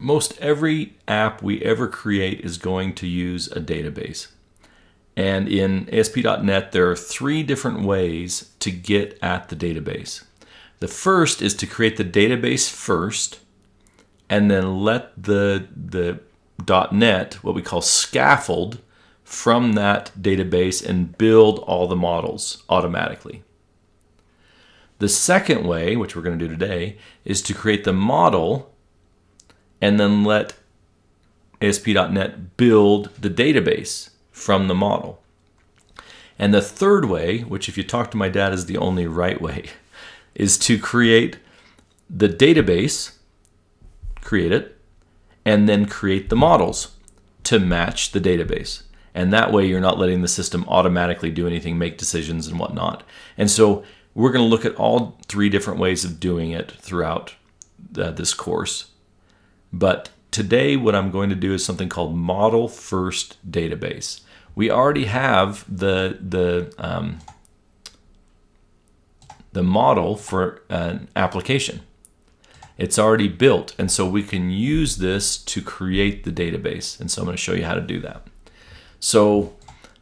most every app we ever create is going to use a database. And in ASP.NET, there are 3 different ways to get at the database. The first is to create the database first, and then let the .NET, what we call scaffold, from that database and build all the models automatically. The second way, which we're going to do today, is to create the model and then let ASP.NET build the database from the model. And the third way, which if you talk to my dad is the only right way, is to create the database, create it, and then create the models to match the database. And that way you're not letting the system automatically do anything, make decisions and whatnot. And so we're going to look at all 3 different ways of doing it throughout this course. But today what I'm going to do is something called Model First Database. We already have the model for an application. It's already built, and so we can use this to create the database. And so I'm going to show you how to do that. So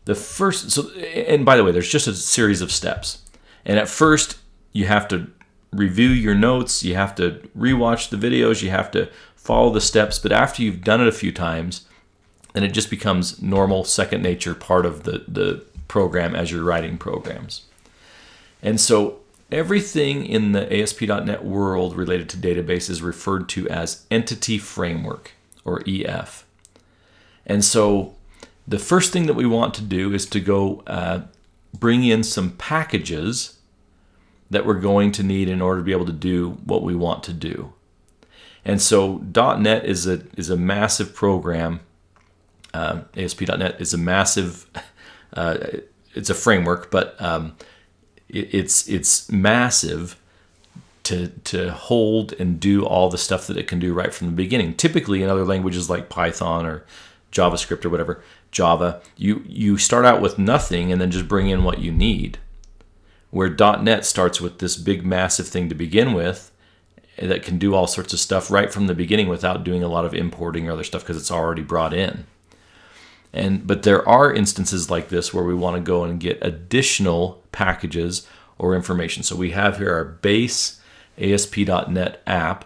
and by the way, there's just a series of steps. And at first, you have to review your notes, you have to rewatch the videos, you have to follow the steps. But after you've done it a few times, then it just becomes normal, second nature part of the program as you're writing programs. And so everything in the ASP.NET world related to database is referred to as Entity Framework, or EF. And so the first thing that we want to do is to go bring in some packages that we're going to need in order to be able to do what we want to do. And so .NET is a massive program. ASP.NET is a massive, it's a framework, but it's massive to hold and do all the stuff that it can do right from the beginning. Typically in other languages like Python or JavaScript or whatever, Java, you start out with nothing and then just bring in what you need. Where .NET starts with this big massive thing to begin with that can do all sorts of stuff right from the beginning without doing a lot of importing or other stuff because it's already brought in. But there are instances like this where we want to go and get additional packages or information. So we have here our base ASP.NET app,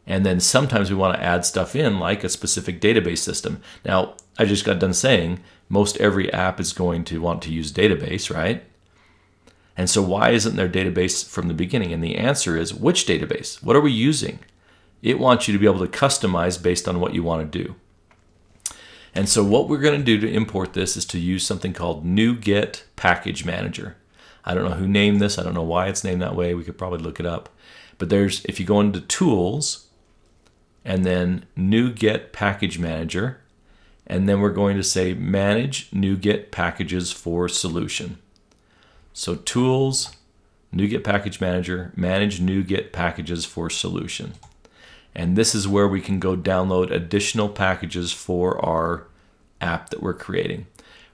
and then sometimes we want to add stuff in like a specific database system. Now, I just got done saying most every app is going to want to use database, right? And so why isn't there database from the beginning? And the answer is, which database? What are we using? It wants you to be able to customize based on what you want to do. And so what we're going to do to import this is to use something called NuGet Package Manager. I don't know who named this. I don't know why it's named that way. We could probably look it up. But if you go into Tools, and then NuGet Package Manager, and then we're going to say Manage NuGet Packages for Solution. So Tools, NuGet Package Manager, Manage NuGet Packages for Solution. And this is where we can go download additional packages for our app that we're creating.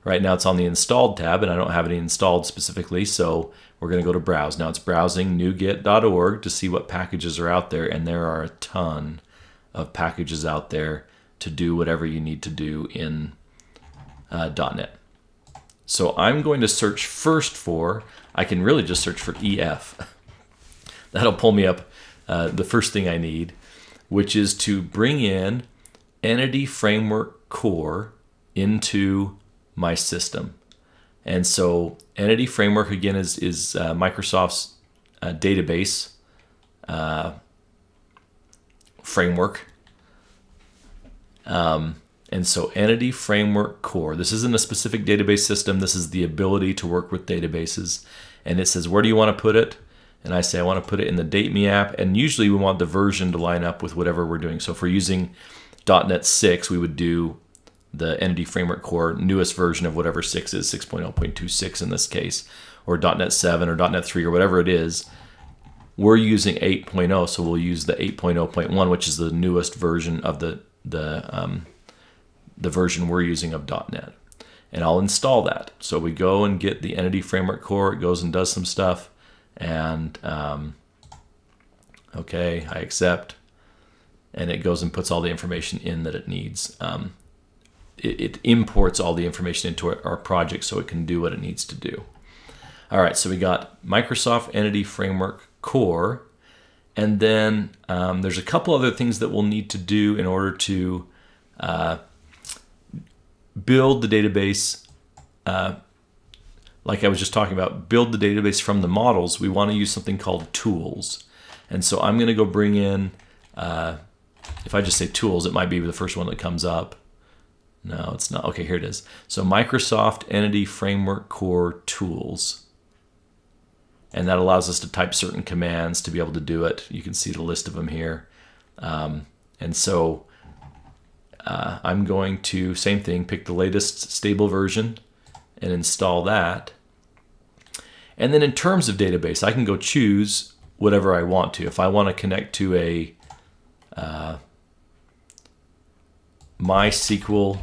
Right now it's on the Installed tab, and I don't have any installed specifically, so we're going to go to Browse. Now it's browsing NuGet.org to see what packages are out there, and there are a ton of packages out there to do whatever you need to do in .NET. So I'm going to search first for, I can really just search for EF. That'll pull me up the first thing I need, which is to bring in EntityFrameworkCore into my system. And so Entity Framework, again, is Microsoft's database framework. And so EntityFrameworkCore, this isn't a specific database system. This is the ability to work with databases. And it says, where do you want to put it? And I say, I want to put it in the DateMe app. And usually we want the version to line up with whatever we're doing. So if we're using .NET 6, we would do the EntityFrameworkCore newest version of whatever 6 is, 6.0.26 in this case, or .NET 7 or .NET 3 or whatever it is. We're using 8.0, so we'll use the 8.0.1, which is the newest version of the version we're using of .NET. And I'll install that. So we go and get the EntityFrameworkCore. It goes and does some stuff. And okay, I accept. and it goes and puts all the information in that it needs. It imports all the information into our project so it can do what it needs to do. All right, so we got Microsoft Entity Framework Core, and then there's a couple other things that we'll need to do in order to build the database. Like I was just talking about, build the database from the models. We want to use something called tools. And so I'm going to go bring in, if I just say tools, it might be the first one that comes up. No, it's not. Okay, here it is. So Microsoft Entity Framework Core tools. And that allows us to type certain commands to be able to do it. You can see the list of them here. And so I'm going to, same thing, pick the latest stable version and install that. And then in terms of database, I can go choose whatever I want to. If I want to connect to a MySQL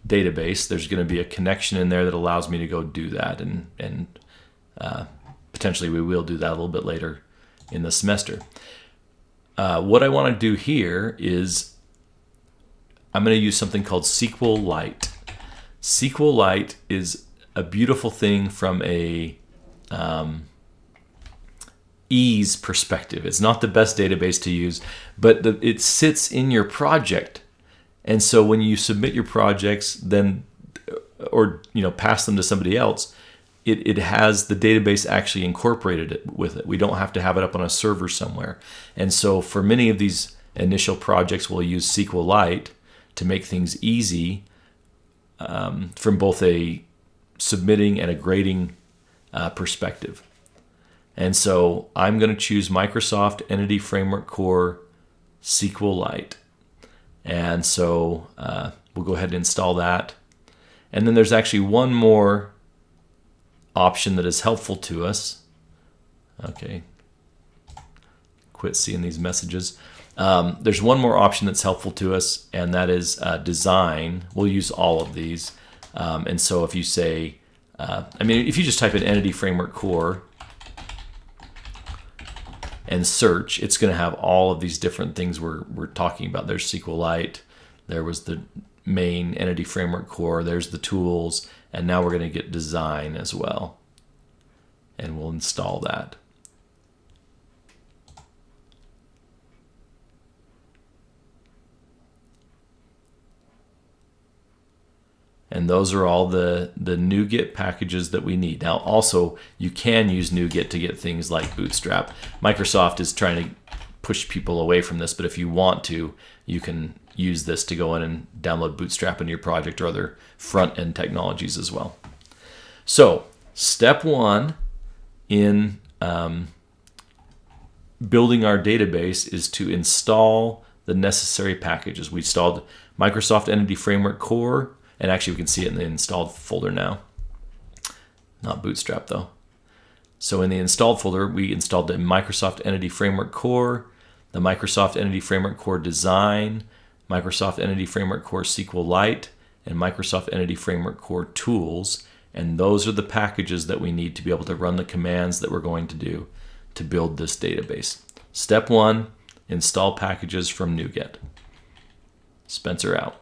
database, there's going to be a connection in there that allows me to go do that, and potentially we will do that a little bit later in the semester. What I want to do here is I'm going to use something called SQLite. SQLite is a beautiful thing from a ease perspective. It's not the best database to use, but it sits in your project. And so when you submit your projects, then, or pass them to somebody else, it has the database actually incorporated with it. We don't have to have it up on a server somewhere. And so for many of these initial projects, we'll use SQLite to make things easy from both a submitting and a grading perspective. And so I'm going to choose Microsoft Entity Framework Core SQLite. And so we'll go ahead and install that. And then there's actually one more option that is helpful to us. Okay, quit seeing these messages. There's one more option that's helpful to us, and that is design. We'll use all of these. And so if you say, if you just type in Entity Framework Core and search, it's going to have all of these different things we're talking about. There's SQLite, there was the main Entity Framework Core, there's the tools, and now we're going to get design as well. And we'll install that. And those are all the NuGet packages that we need. Now, also, you can use NuGet to get things like Bootstrap. Microsoft is trying to push people away from this, but if you want to, you can use this to go in and download Bootstrap into your project or other front-end technologies as well. So, step one in building our database is to install the necessary packages. We installed Microsoft Entity Framework Core, and actually we can see it in the installed folder now. Not Bootstrap though. So in the installed folder, we installed the Microsoft Entity Framework Core, the Microsoft Entity Framework Core Design, Microsoft Entity Framework Core SQLite, and Microsoft Entity Framework Core Tools. And those are the packages that we need to be able to run the commands that we're going to do to build this database. Step one, install packages from NuGet. Spencer out.